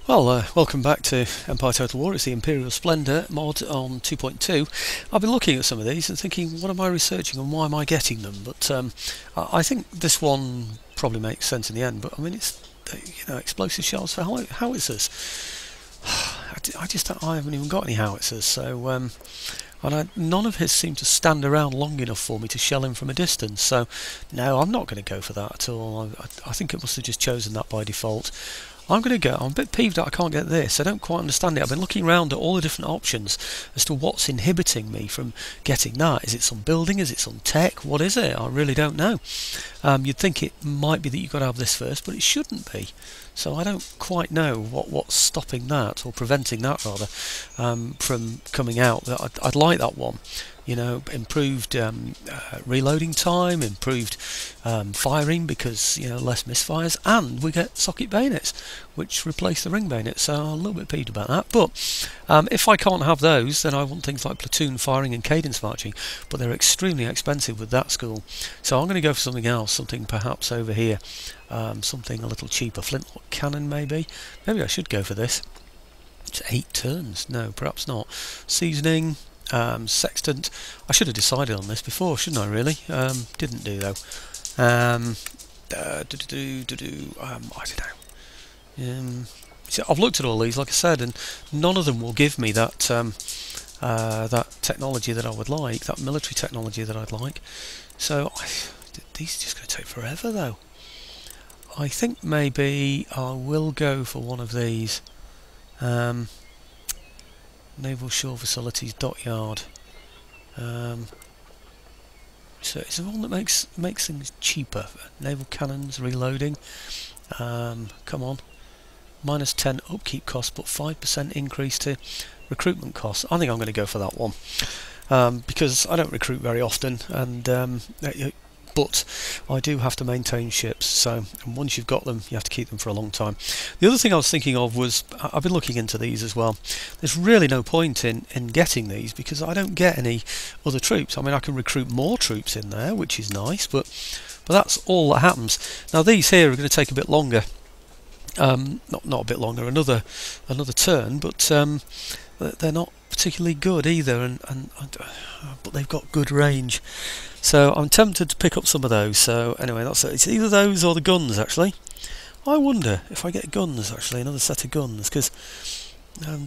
Welcome back to Empire Total War. It's the Imperial Splendour mod on 2.2. I've been looking at some of these and thinking, what am I researching and why am I getting them? But I think this one probably makes sense in the end. But I mean, it's explosive shells for howitzers. I haven't even got any howitzers, so none of his seem to stand around long enough for me to shell him from a distance. So no, I'm not going to go for that at all. I think it must have just chosen that by default. I'm a bit peeved that I can't get this. I don't quite understand it. I've been looking around at all the different options as to what's inhibiting me from getting that. Is it some building? Is it some tech? What is it? I really don't know. You'd think it might be that you've got to have this first, but it shouldn't be. So I don't quite know what's stopping that, or preventing that rather, from coming out. I'd like that one. Improved reloading time, improved firing because less misfires, and we get socket bayonets which replace the ring bayonets. So I'm a little bit peeved about that. But if I can't have those, then I want things like platoon firing and cadence marching, but they're extremely expensive with that school. So I'm going to go for something else, something perhaps over here, something a little cheaper. Flintlock cannon maybe. Maybe I should go for this. It's 8 turns. No, perhaps not. Seasoning. Sextant. I should have decided on this before, shouldn't I? Really, didn't do though. I don't know. See, I've looked at all these, like I said, and none of them will give me that that technology that I would like, that military technology that I'd like. So these are just going to take forever, though. I think maybe I will go for one of these. Naval Shore Facilities Dot Yard. So it's the one that makes things cheaper. Naval cannons, reloading. Come on. -10 upkeep cost, but 5% increase to recruitment costs. I think I'm going to go for that one because I don't recruit very often, and but I do have to maintain ships, so and once you've got them you have to keep them for a long time. The other thing I was thinking of was, I've been looking into these as well. There's really no point in getting these because I don't get any other troops. I mean, I can recruit more troops in there, which is nice, but that's all that happens. Now these here are going to take a bit longer, not a bit longer, another turn, but they're not particularly good either, but they've got good range. So I'm tempted to pick up some of those. So anyway, it's either those or the guns actually. I wonder if I get guns actually, another set of guns, because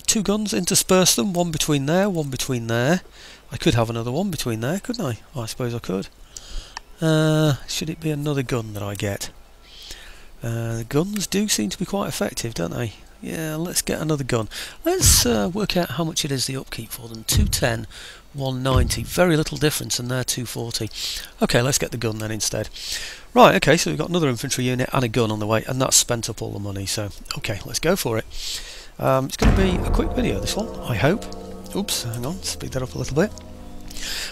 2 guns, intersperse them, one between there, one between there. I could have another one between there, couldn't I? I suppose I could. Should it be another gun that I get? The guns do seem to be quite effective, don't they? Yeah, let's get another gun. Let's work out how much it is the upkeep for them. 210, 190. Very little difference, and they're 240. Okay, let's get the gun then instead. Right, okay, so we've got another infantry unit and a gun on the way, and that's spent up all the money. So, okay, let's go for it. It's going to be a quick video, this one, I hope. Oops, hang on, speed that up a little bit.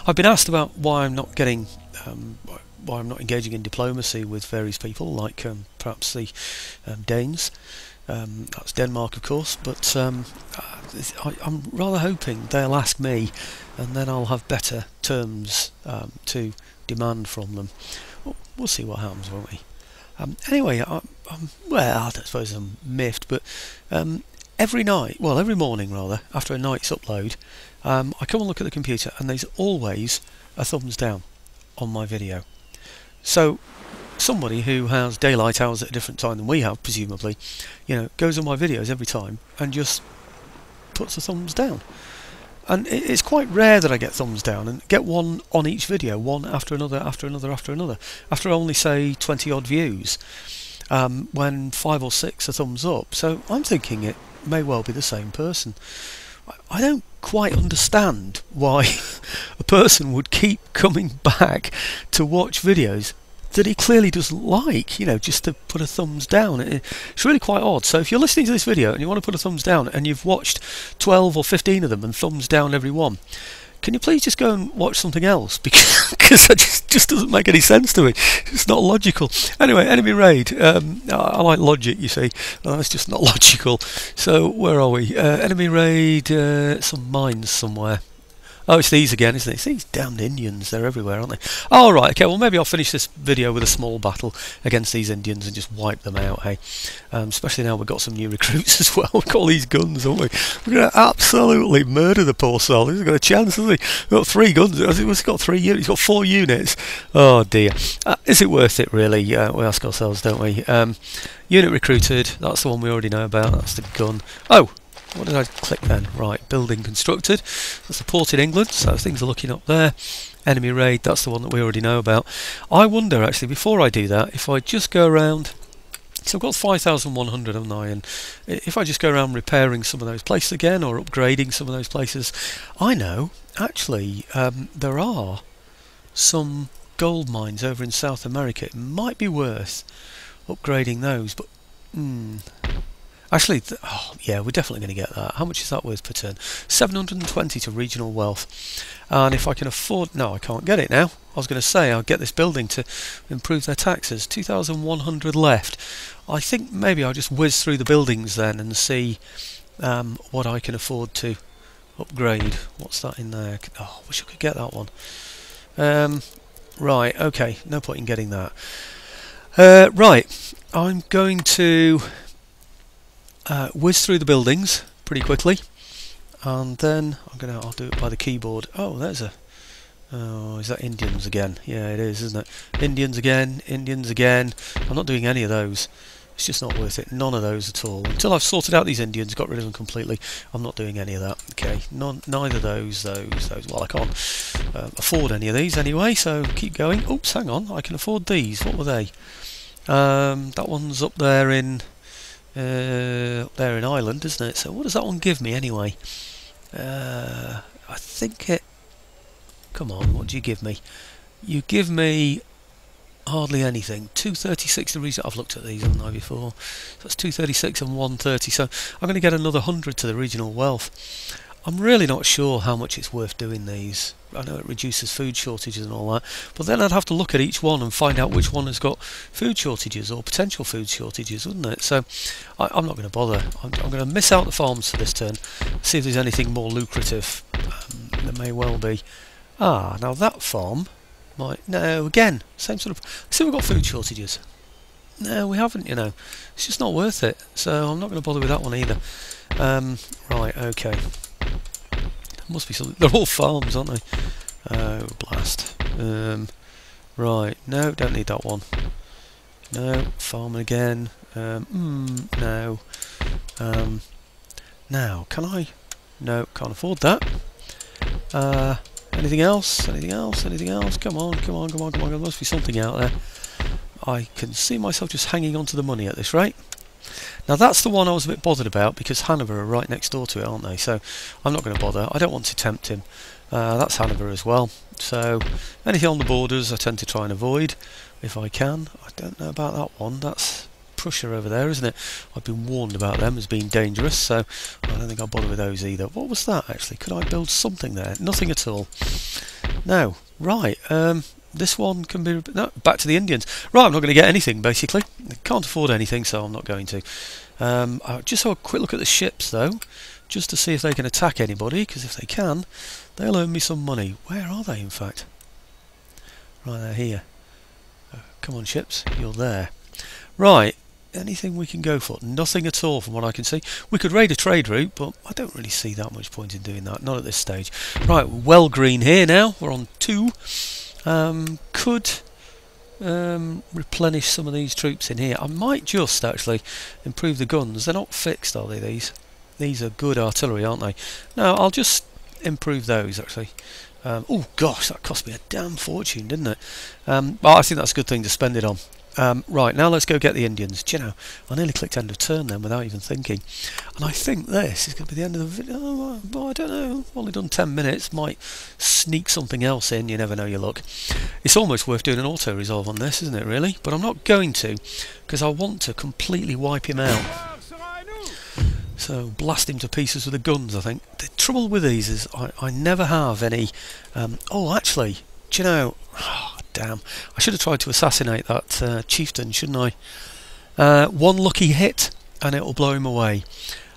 I've been asked about why I'm not getting... why I'm not engaging in diplomacy with various people, like perhaps the Danes. That's Denmark, of course, but I'm rather hoping they'll ask me, and then I'll have better terms to demand from them. We'll see what happens, won't we? Anyway, well, I don't suppose I'm miffed, but every morning rather, after a night's upload, I come and look at the computer, and there's always a thumbs down on my video. So somebody who has daylight hours at a different time than we have, presumably, goes on my videos every time and just puts a thumbs down. And it's quite rare that I get thumbs down and get one on each video, one after another, after another, after another. After only, say, 20 odd views, when 5 or 6 are thumbs up. So I'm thinking it may well be the same person. I don't quite understand why a person would keep coming back to watch videos that he clearly doesn't like, just to put a thumbs down. It's really quite odd. So if you're listening to this video and you want to put a thumbs down and you've watched 12 or 15 of them and thumbs down every one, can you please just go and watch something else? Because that just doesn't make any sense to me. It's not logical. Anyway, enemy raid. I like logic, you see. It's just not logical. So where are we? Enemy raid. Some mines somewhere. Oh, it's these again, isn't it? It's these damned Indians. They're everywhere, aren't they? Oh, right. Okay, well, maybe I'll finish this video with a small battle against these Indians and just wipe them out, hey? Especially now we've got some new recruits as well. We've got all these guns, haven't we? We're going to absolutely murder the poor soul. He's got a chance, hasn't he? We've got 3 guns. He's got 3 units. He's got 4 units. Oh, dear. Is it worth it, really? We ask ourselves, don't we? Unit recruited. That's the one we already know about. That's the gun. Oh! What did I click then? Right, building constructed. That's the port in England, so things are looking up there. Enemy raid, that's the one that we already know about. I wonder, actually, before I do that, if I just go around... So I've got 5,100, haven't I? And if I just go around repairing some of those places again, or upgrading some of those places... I know, actually, there are some gold mines over in South America. It might be worth upgrading those, but... Actually, oh, yeah, we're definitely going to get that. How much is that worth per turn? 720 to regional wealth. And if I can afford... No, I can't get it now. I was going to say I'll get this building to improve their taxes. 2,100 left. I think maybe I'll just whiz through the buildings then and see what I can afford to upgrade. What's that in there? Oh, I wish I could get that one. Right, okay. No point in getting that. Right, I'm going to... whiz through the buildings pretty quickly, and then I'll do it by the keyboard. Oh, there's a... Oh, is that Indians again? Yeah, it is, isn't it? Indians again, Indians again. I'm not doing any of those. It's just not worth it. None of those at all. Until I've sorted out these Indians, got rid of them completely, I'm not doing any of that. Okay, neither those. Well, I can't afford any of these anyway, so keep going. Oops, hang on. I can afford these. What were they? That one's up there in... there in Ireland, isn't it? So what does that one give me anyway? I think it... Come on, what do you give me? You give me hardly anything. 236 the region... I've looked at these, haven't I, before? So that's 236 and 130. So I'm going to get another 100 to the regional wealth. I'm really not sure how much it's worth doing these. I know it reduces food shortages and all that, but then I'd have to look at each one and find out which one has got food shortages or potential food shortages, wouldn't it? So I'm not going to bother. I'm going to miss out the farms for this turn, see if there's anything more lucrative. There may well be. Ah, now that farm might... No, again, same sort of... See, we've got food shortages. No, we haven't, you know. It's just not worth it, so I'm not going to bother with that one either. Right, okay. Must be something. They're all farms, aren't they? Oh, blast. Right. No, don't need that one. No, farm again. No. Now, can I? No, can't afford that. Anything else? Anything else? Anything else? Come on, come on, come on, come on. There must be something out there. I can see myself just hanging on to the money at this rate. Now that's the one I was a bit bothered about because Hanover are right next door to it, aren't they? So I'm not going to bother. I don't want to tempt him. That's Hanover as well. So anything on the borders I tend to try and avoid if I can. I don't know about that one. That's Prussia over there, isn't it? I've been warned about them as being dangerous, so I don't think I'll bother with those either. What was that actually? Could I build something there? Nothing at all. No. Right. This one can be... No, back to the Indians. Right, I'm not going to get anything, basically. I can't afford anything, so I'm not going to. I'll just have a quick look at the ships, though, just to see if they can attack anybody, because if they can, they'll earn me some money. Where are they, in fact? Right, they're here. Come on, ships, you're there. Right, anything we can go for? Nothing at all, from what I can see. We could raid a trade route, but I don't really see that much point in doing that, not at this stage. Right, well green here now. We're on 2. Could replenish some of these troops in here. I might just actually improve the guns. They're not fixed, are they, these? These are good artillery, aren't they? No, I'll just improve those actually. Oh gosh, that cost me a damn fortune, didn't it? Well, I think that's a good thing to spend it on. Right, now let's go get the Indians. Do you know, I nearly clicked end of turn then without even thinking. And I think this is going to be the end of the video. Oh, well, I don't know. I've only done 10 minutes. Might sneak something else in. You never know your luck. It's almost worth doing an auto-resolve on this, isn't it, really? But I'm not going to, because I want to completely wipe him out. So blast him to pieces with the guns, I think. The trouble with these is I never have any... oh, actually, do you know... Oh, damn, I should have tried to assassinate that chieftain, shouldn't I? One lucky hit and it will blow him away.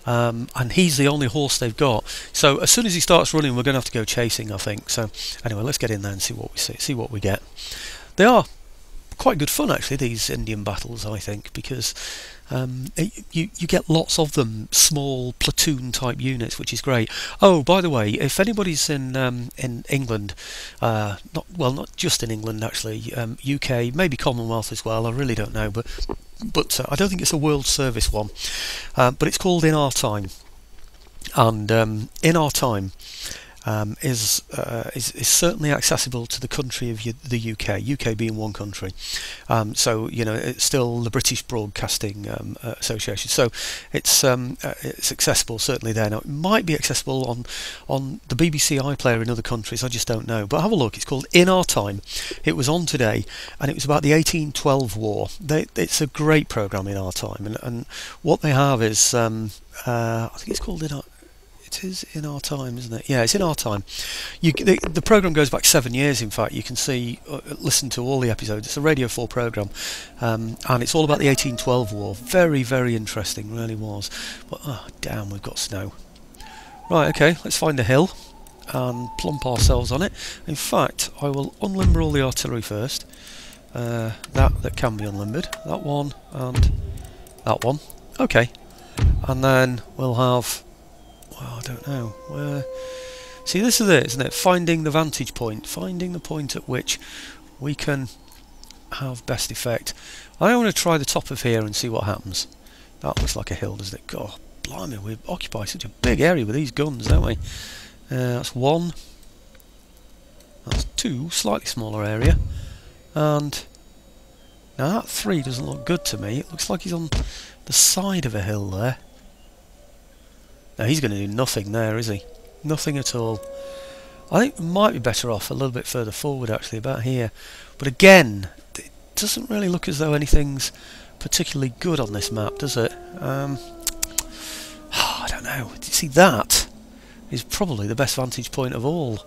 and he's the only horse they've got. So as soon as he starts running, we're going to have to go chasing, I think. So anyway, let's get in there and see what we see what we get. They are quite good fun actually, these Indian battles, I think, because you get lots of them, small platoon type units, which is great. Oh, by the way, if anybody's in England, not just in England actually, UK, maybe Commonwealth as well, I really don't know, but I don't think it's a World Service one, but it's called In Our Time, and In Our Time is certainly accessible to the country of the UK being one country. So you know, it's still the British Broadcasting Association. So it's accessible certainly there. Now it might be accessible on the BBC iPlayer in other countries. I just don't know. But have a look. It's called In Our Time. It was on today, and it was about the 1812 war. It's a great programme, In Our Time, and what they have is I think it's called In Our. It is In Our Time, isn't it? Yeah, it's In Our Time. The programme goes back 7 years, in fact. You can see, listen to all the episodes. It's a Radio 4 programme, and it's all about the 1812 war. Very, very interesting, really was. But, oh, damn, we've got snow. Right, okay, let's find a hill and plump ourselves on it. In fact, I will unlimber all the artillery first. That can be unlimbered. That one and that one. Okay. And then we'll have... Well, I don't know. Where? See, this is it, isn't it? Finding the vantage point. Finding the point at which we can have best effect. I want to try the top of here and see what happens. That looks like a hill, doesn't it? God, blimey, we occupy such a big area with these guns, don't we? That's one. That's two, slightly smaller area. And now that three doesn't look good to me. It looks like he's on the side of a hill there. Now he's going to do nothing there, is he? Nothing at all. I think we might be better off a little bit further forward, actually, about here. But again, it doesn't really look as though anything's particularly good on this map, does it? I don't know. Do you see, that is probably the best vantage point of all.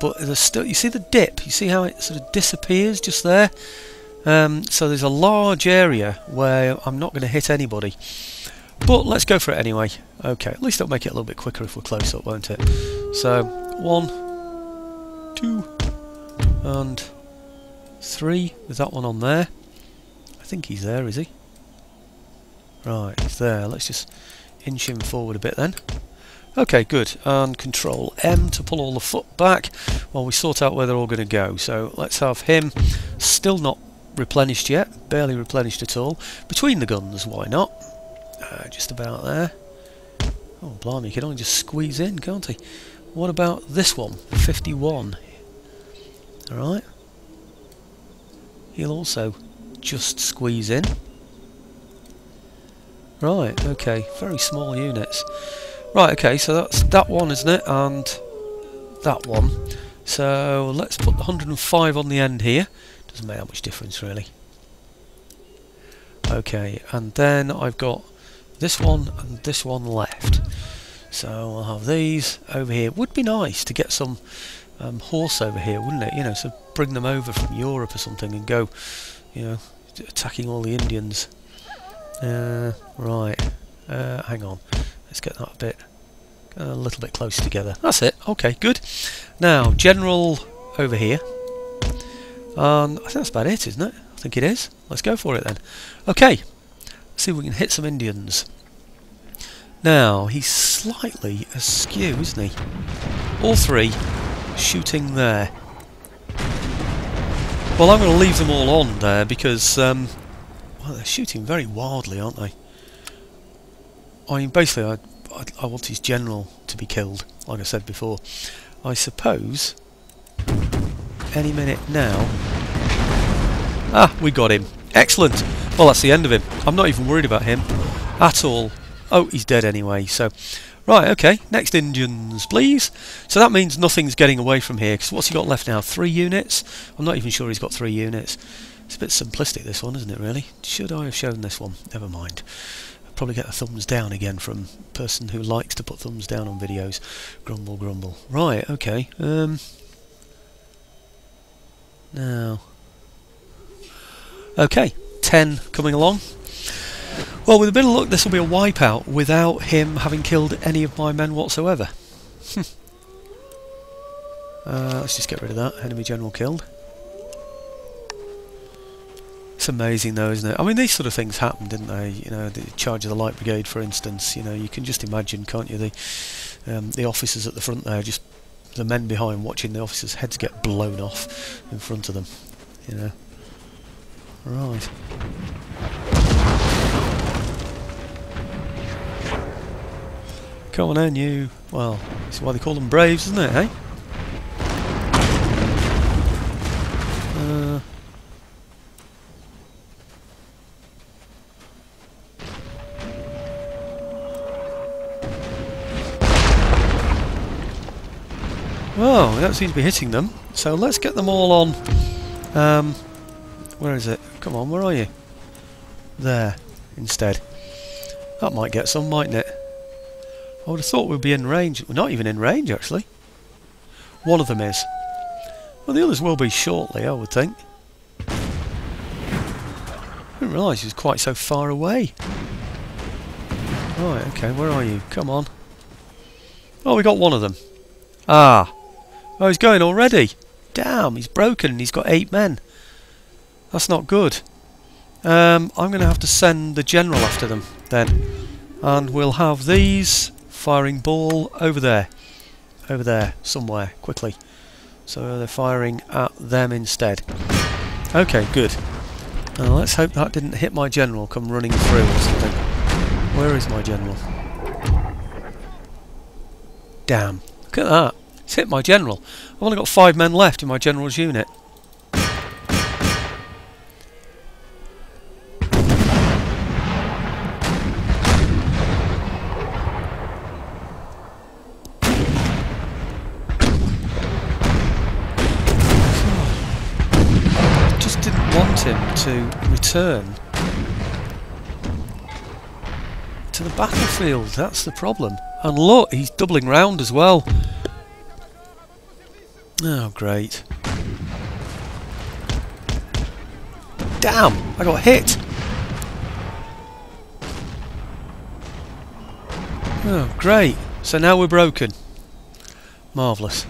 But there's still, you see the dip? You see how it sort of disappears just there? So there's a large area where I'm not going to hit anybody. But let's go for it anyway. Okay, at least it'll make it a little bit quicker if we're close up, won't it? So, 1, 2, and 3, with that one on there. I think he's there, is he? Right, he's there. Let's just inch him forward a bit then. Okay, good. And Control M to pull all the foot back while we sort out where they're all going to go. So let's have him still not replenished yet, barely replenished at all. Between the guns, why not? Just about there. Oh, blimey, he can only just squeeze in, can't he? What about this one? 51. Alright. He'll also just squeeze in. Right, okay. Very small units. Right, okay, so that's that one, isn't it? And that one. So let's put the 105 on the end here. Doesn't make that much difference, really. Okay, and then I've got this one and this one left. So I'll have these over here. Would be nice to get some horse over here, wouldn't it? You know, so bring them over from Europe or something and go, you know, attacking all the Indians. Right. Hang on. Let's get that a little bit closer together. That's it. Okay, good. Now, general over here. I think that's about it, isn't it? I think it is. Let's go for it then. Okay. See if we can hit some Indians. Now, he's slightly askew, isn't he? All three shooting there. Well, I'm going to leave them all on there because, well, they're shooting very wildly, aren't they? I mean, basically, I want his general to be killed, like I said before. I suppose any minute now. Ah, we got him. Excellent. Well, that's the end of him. I'm not even worried about him at all. Oh, he's dead anyway, so... Right, okay, next Indians, please. So that means nothing's getting away from here, because what's he got left now? 3 units? I'm not even sure he's got 3 units. It's a bit simplistic, this one, isn't it, really? Should I have shown this one? Never mind. I'll probably get a thumbs down again from a person who likes to put thumbs down on videos. Grumble, grumble. Right, okay. Now... Okay, 10 coming along. Well, with a bit of luck, this will be a wipeout without him having killed any of my men whatsoever. Let's just get rid of that. Enemy general killed. It's amazing though, isn't it? I mean, these sort of things happened, didn't they? You know, the charge of the Light Brigade, for instance. You know, you can just imagine, can't you? The officers at the front there, just the men behind watching the officers' heads get blown off in front of them. You know. Right. Come on in, you. Well, that's why they call them Braves, isn't it, eh? Well, we don't seem to be hitting them, so let's get them all on. Where is it? Come on, where are you? There, instead. That might get some, mightn't it? I would have thought we'd be in range. We're not even in range, actually. One of them is. Well, the others will be shortly, I would think. I didn't realise he was quite so far away. Right, okay, where are you? Come on. Oh, we got one of them. Ah. Oh, he's going already. Damn, he's broken and he's got 8 men. That's not good. I'm going to have to send the general after them then. And we'll have these firing ball over there. Over there, somewhere, quickly. So they're firing at them instead. Okay, good. Let's hope that didn't hit my general come running through or something. Where is my general? Damn, look at that. It's hit my general. I've only got 5 men left in my general's unit. Just didn't want him to return to the battlefield. That's the problem. And look, he's doubling round as well. Oh, great. Damn! I got hit! Oh, great. So now we're broken. Marvellous.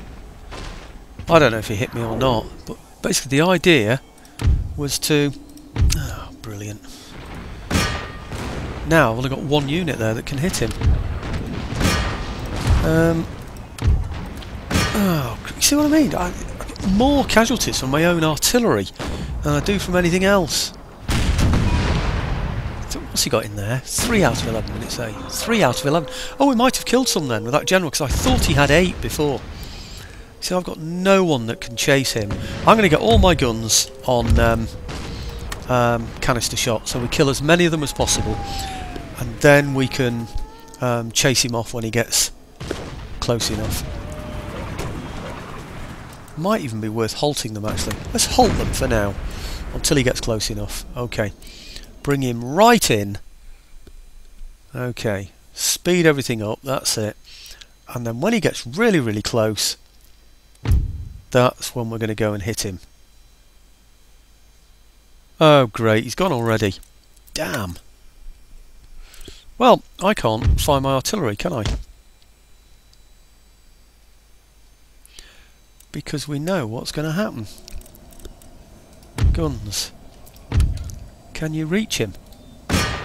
I don't know if he hit me or not, but basically the idea was to... Oh, brilliant. Now I've only got 1 unit there that can hit him. Oh, you see what I mean? I get more casualties from my own artillery than I do from anything else. So what's he got in there? 3 out of 11 minutes, eh? 3 out of 11. Oh, we might have killed some then with that general, because I thought he had 8 before. See, I've got no one that can chase him. I'm going to get all my guns on canister shot, so we kill as many of them as possible, and then we can chase him off when he gets close enough. Might even be worth halting them, actually. Let's halt them for now until he gets close enough. Okay, bring him right in. Okay, speed everything up, that's it. And then when he gets really, really close, that's when we're going to go and hit him. Oh great, he's gone already. Damn. Well, I can't fire my artillery, can I? Because we know what's going to happen. Guns. Can you reach him?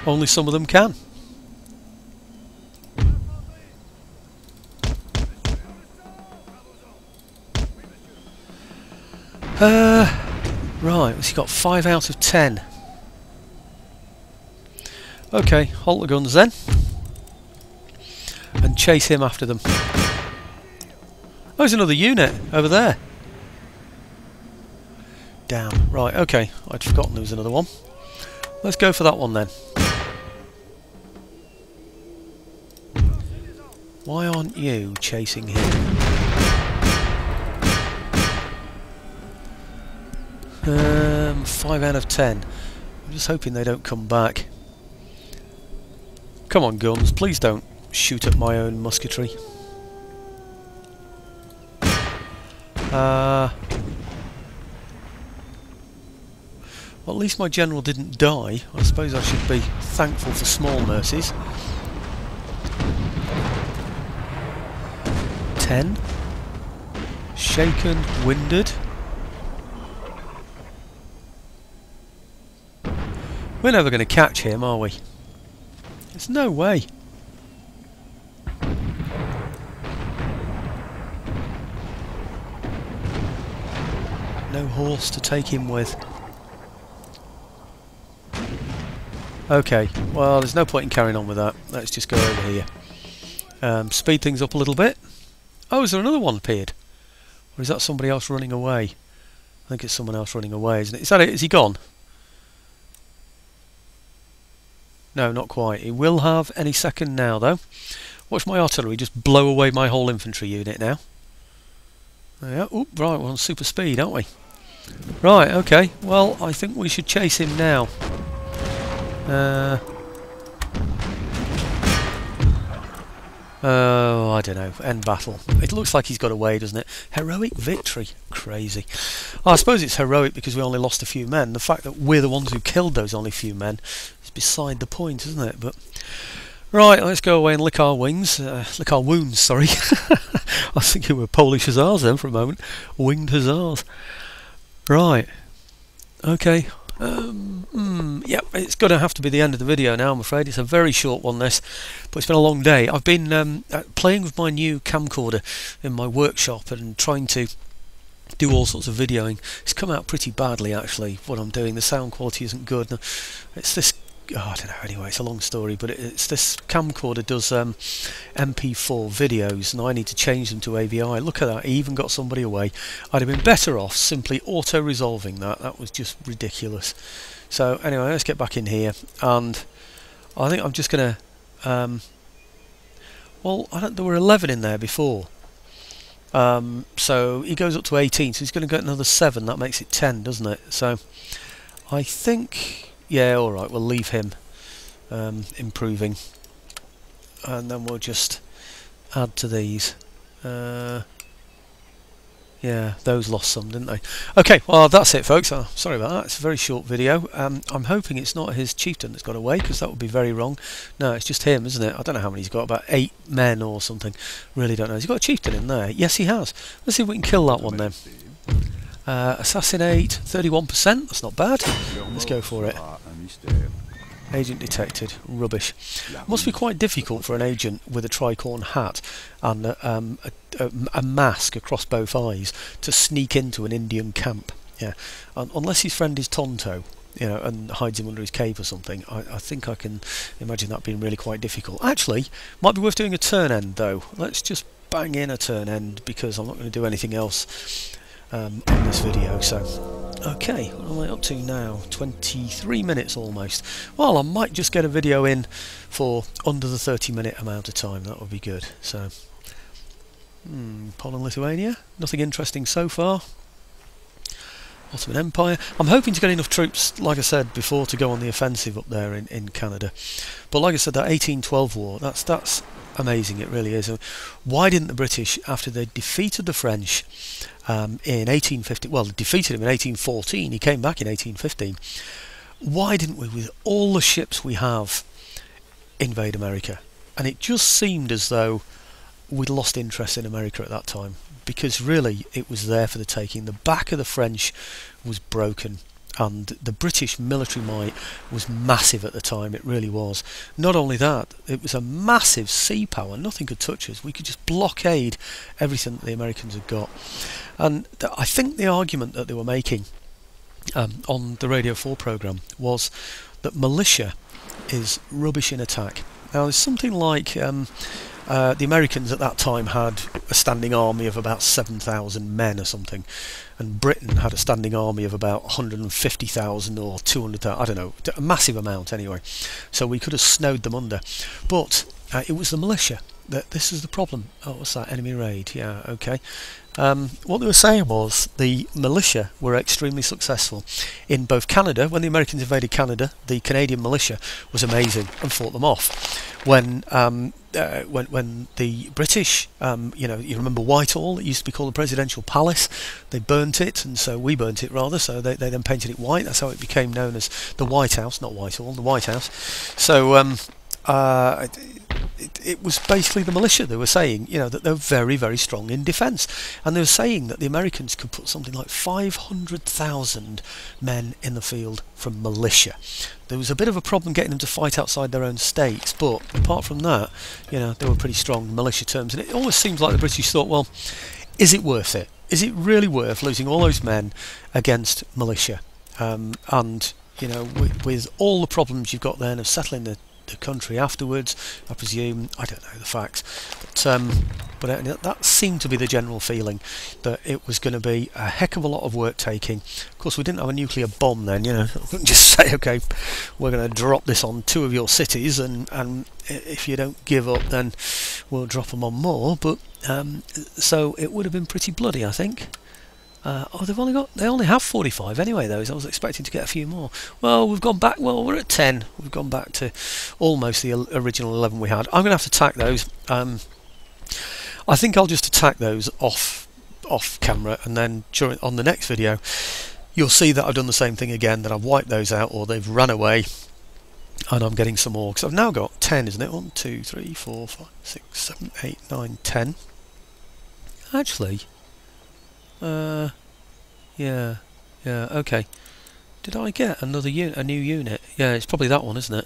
Only some of them can. Right, what's he got? 5 out of 10. Okay, halt the guns then. And chase him after them. Oh, there's another unit over there. Damn, right, okay. I'd forgotten there was another one. Let's go for that one then. Why aren't you chasing him? 5 out of 10. I'm just hoping they don't come back. Come on, guns, please don't shoot at my own musketry. Well, at least my general didn't die. I suppose I should be thankful for small mercies. 10. Shaken, winded. We're never going to catch him, are we? There's no way. No horse to take him with. Okay, well, there's no point in carrying on with that. Let's just go over here. Speed things up a little bit. Oh, is there another one appeared? Or is that somebody else running away? I think it's someone else running away, isn't it? Is that it? Is he gone? No, not quite. He will have any second now, though. Watch my artillery just blow away my whole infantry unit now. Yeah, oop, right, we're on super speed, aren't we? Right, okay. Well, I think we should chase him now. Oh, I don't know. End battle. It looks like he's got away, doesn't it? Heroic victory. Crazy. I suppose it's heroic because we only lost a few men. The fact that we're the ones who killed those only few men is beside the point, isn't it? But right, let's go away and lick our wings. Lick our wounds, sorry. I was thinking we were Polish hussars then for a moment. Winged hussars. Right. Okay. Yeah, it's going to have to be the end of the video now, I'm afraid. It's a very short one, this, but it's been a long day. I've been playing with my new camcorder in my workshop and trying to do all sorts of videoing. It's come out pretty badly, actually, what I'm doing. The sound quality isn't good. It's this... Oh, I don't know, anyway, it's a long story, but it's this camcorder does MP4 videos, and I need to change them to AVI. Look at that, he even got somebody away. I'd have been better off simply auto-resolving that. That was just ridiculous. So, anyway, let's get back in here, and I think I'm just going to... well, there were 11 in there before. So, he goes up to 18, so he's going to get another 7. That makes it 10, doesn't it? So, I think... Yeah, alright, we'll leave him improving, and then we'll just add to these. Yeah, those lost some, didn't they? Okay, well, that's it, folks. Sorry about that. It's a very short video. I'm hoping it's not his chieftain that's got away, because that would be very wrong. No, it's just him, isn't it? I don't know how many he's got, about 8 men or something. Really don't know. Has he got a chieftain in there? Yes, he has. Let's see if we can kill that one then. Assassinate, 31%, that's not bad. Let's go for it. Agent detected, rubbish. Must be quite difficult for an agent with a tricorn hat and a mask across both eyes to sneak into an Indian camp. Yeah, unless his friend is Tonto, you know, and hides him under his cape or something. I think I can imagine that being really quite difficult. Actually, might be worth doing a turn end though. Let's just bang in a turn end because I'm not going to do anything else on this video. So okay, what am I up to now? 23 minutes almost. Well, I might just get a video in for under the 30-minute amount of time. That would be good. So Poland, Lithuania, nothing interesting so far. Ottoman Empire. I'm hoping to get enough troops, like I said before, to go on the offensive up there in Canada. But like I said, that 1812 war, that's amazing, it really is. Why didn't the British, after they defeated the French in 1850, well, they defeated him in 1814, he came back in 1815, why didn't we, with all the ships we have, invade America? And it just seemed as though we'd lost interest in America at that time, because really it was there for the taking. The back of the French was broken, and the British military might was massive at the time. It really was. Not only that, it was a massive sea power. Nothing could touch us. We could just blockade everything that the Americans had got. And I think the argument that they were making on the Radio 4 programme was that militia is rubbish in attack. Now there's something like the Americans at that time had a standing army of about 7,000 men or something, and Britain had a standing army of about 150,000 or 200,000, I don't know, a massive amount anyway. So we could have snowed them under. But it was the militia. This is the problem. Oh, what's that? Enemy raid. Yeah, okay. what they were saying was the militia were extremely successful in both Canada. When the Americans invaded Canada, the Canadian militia was amazing and fought them off. When the British, you remember Whitehall, it used to be called the Presidential Palace, they burnt it, and so we burnt it rather, so they then painted it white. That's how it became known as the White House, not Whitehall, the White House. So it was basically the militia. They were saying, that they're very, very strong in defence, and they were saying that the Americans could put something like 500,000 men in the field from militia. There was a bit of a problem getting them to fight outside their own states, but apart from that, they were pretty strong in militia terms. And it almost seems like the British thought, well, is it worth it? Is it really worth losing all those men against militia? With all the problems you've got then of settling the country afterwards, I presume, I don't know the facts, but that seemed to be the general feeling, that it was going to be a heck of a lot of work taking. Of course, we didn't have a nuclear bomb then, I couldn't just say, okay, we're going to drop this on 2 of your cities, and if you don't give up, then we'll drop them on more. But so it would have been pretty bloody, I think. They only have 45 anyway, though, so I was expecting to get a few more. Well, we've gone back, we're at 10. We've gone back to almost the original 11 we had. I'm going to have to attack those. I think I'll just attack those off camera, and then on the next video you'll see that I've done the same thing again, that I've wiped those out, or they've run away, and I'm getting some more, because I've now got 10, isn't it? 1, 2, 3, 4, 5, 6, 7, 8, 9, 10. Actually, yeah, okay. Did I get another a new unit? Yeah, it's probably that one, isn't it?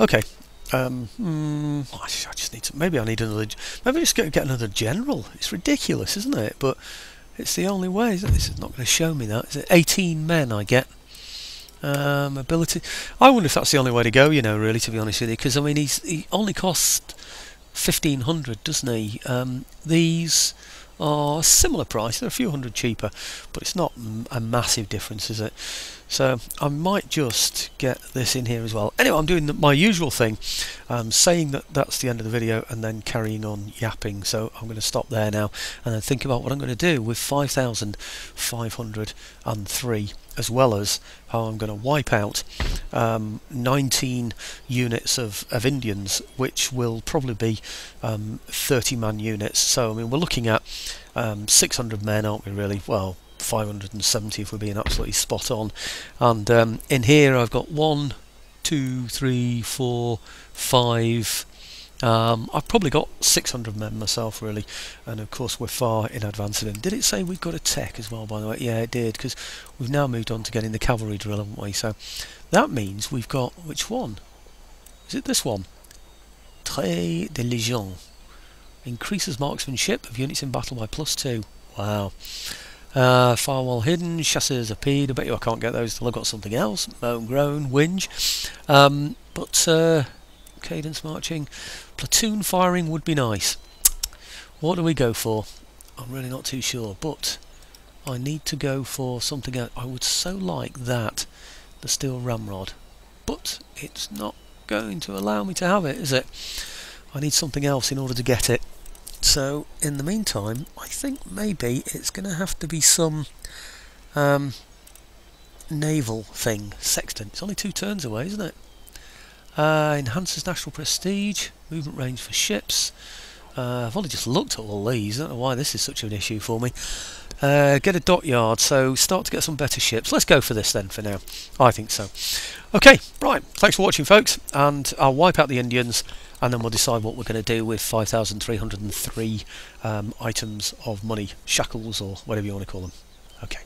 Okay. I just need to. Maybe I need another. Maybe I just get another general. It's ridiculous, isn't it? But it's the only way. This is not going to show me that. Is it 18 men I get? Ability. I wonder if that's the only way to go. Really, to be honest with you, because I mean, he only costs 1,500, doesn't he? These are a similar price. They're a few hundred cheaper, but it's not a massive difference, is it? So I might just get this in here as well. Anyway, I'm doing my usual thing, saying that that's the end of the video and then carrying on yapping. So I'm going to stop there now and then think about what I'm going to do with 5,503, as well as how I'm going to wipe out 19 units of Indians, which will probably be 30-man units. So I mean, we're looking at 600 men, aren't we, really? Well, 570 if we're being absolutely spot on. And in here I've got 1, 2, 3, 4, 5. I've probably got 600 men myself, really, and of course we're far in advance of him. Did it say we've got a tech as well, by the way? Yeah, it did, because we've now moved on to getting the cavalry drill, haven't we? So that means we've got, which one? Is it this one? Trait de Légion. Increases marksmanship of units in battle by +2. Wow. Firewall hidden, chasseurs appeared. I bet you I can't get those till I've got something else. Moan, groan, whinge. Cadence marching, platoon firing would be nice. What do we go for? I'm really not too sure, but I need to go for something else. I would so like that, the steel ramrod, but it's not going to allow me to have it, is it? I need something else in order to get it. So in the meantime, I think maybe it's going to have to be some naval thing. Sextant. It's only 2 turns away, isn't it? Enhances national prestige, movement range for ships. I've only just looked at all these. I don't know why this is such an issue for me. Get a dockyard, so start to get some better ships. Let's go for this then for now. I think so. Okay, right. Thanks for watching, folks, and I'll wipe out the Indians, and then we'll decide what we're going to do with 5,303 items of money, shackles, or whatever you want to call them. Okay.